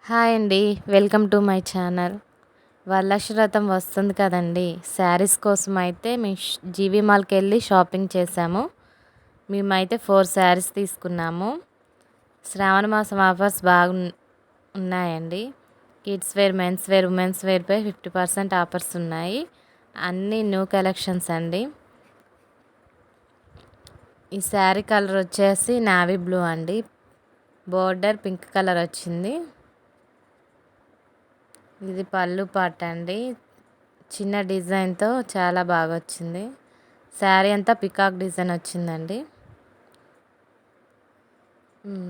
Hi అండి. Welcome to my channel. Varalakshmi వ్రతం వస్తుంది కదండి. శారీస్ కోసం అయితే మేము జీవీ మాల్కి వెళ్ళి షాపింగ్ చేసాము. మేమైతే 4 శారీస్ తీసుకున్నాము. శ్రావణ మాసం ఆఫర్స్ ఉన్నాయండి. Kids wear, mens wear, womens వేర్పై 50% ఆఫర్స్ ఉన్నాయి. అన్నీ న్యూ కలెక్షన్స్ అండి. ఈ శారీ కలర్ వచ్చేసి నావీ బ్లూ అండి. బోర్డర్ పింక్ కలర్ వచ్చింది. ఇది పళ్ళు పాట అండి. చిన్న డిజైన్తో చాలా బాగా వచ్చింది. శారీ అంతా పికాక్ డిజైన్ వచ్చిందండి.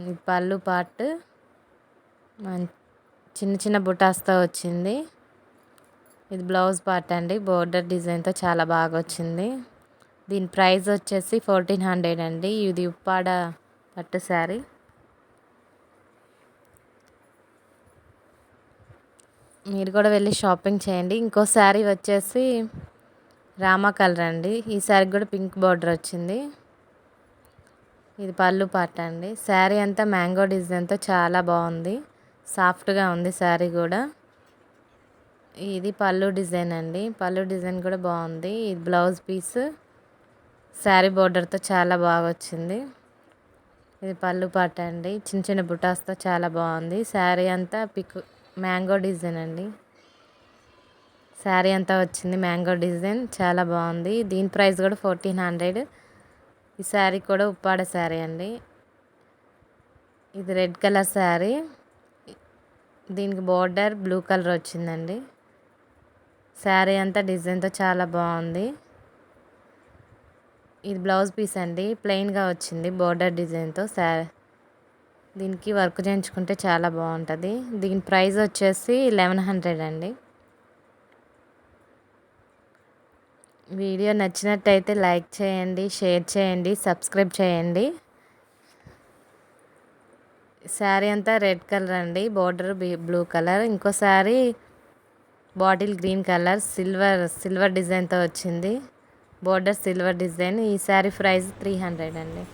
ఇది పళ్ళు పార్ట్ చిన్న చిన్న బుటాస్తో వచ్చింది. ఇది బ్లౌజ్ పార్ట్ అండి. బోర్డర్ డిజైన్తో చాలా బాగా వచ్చింది. దీని ప్రైస్ వచ్చేసి 1400 అండి. ఇది ఉప్పాడ పట్టు శారీ. మీరు కూడా వెళ్ళి షాపింగ్ చేయండి. ఇంకో శారీ వచ్చేసి రామా కలర్ అండి. ఈ శారీకి కూడా పింక్ బార్డర్ వచ్చింది. ఇది పళ్ళు పాట అండి. శారీ అంతా మ్యాంగో డిజైన్తో చాలా బాగుంది. సాఫ్ట్గా ఉంది శారీ కూడా. ఇది పళ్ళు డిజైన్ అండి. పళ్ళు డిజైన్ కూడా బాగుంది. ఇది బ్లౌజ్ పీస్ శారీ బార్డర్తో చాలా బాగా వచ్చింది. ఇది పళ్ళు పాట అండి. చిన్న చిన్న బుటాస్తో చాలా బాగుంది. శారీ అంతా మ్యాంగో డిజైన్ అండి. శారీ అంతా వచ్చింది మ్యాంగో డిజైన్, చాలా బాగుంది. దీని ప్రైస్ కూడా 1400. ఈ శారీ కూడా ఉప్పాడ శారీ అండి. ఇది రెడ్ కలర్ శారీ. దీనికి బార్డర్ బ్లూ కలర్ వచ్చిందండి. శారీ అంతా డిజైన్తో చాలా బాగుంది. ఇది బ్లౌజ్ పీస్ అండి. ప్లెయిన్గా వచ్చింది బార్డర్ డిజైన్తో. దీనికి వర్క్ చేయించుకుంటే చాలా బాగుంటుంది. దీని ప్రైస్ వచ్చేసి 1100 అండి. వీడియో నచ్చినట్టయితే లైక్ చేయండి, షేర్ చేయండి, సబ్స్క్రైబ్ చేయండి. శారీ అంతా రెడ్ కలర్ అండి. Border blue colour. ఇంకో sari bottle green colour silver డిజైన్తో వచ్చింది. Border silver design. ఈ శారీ ప్రైస్ 300 అండి.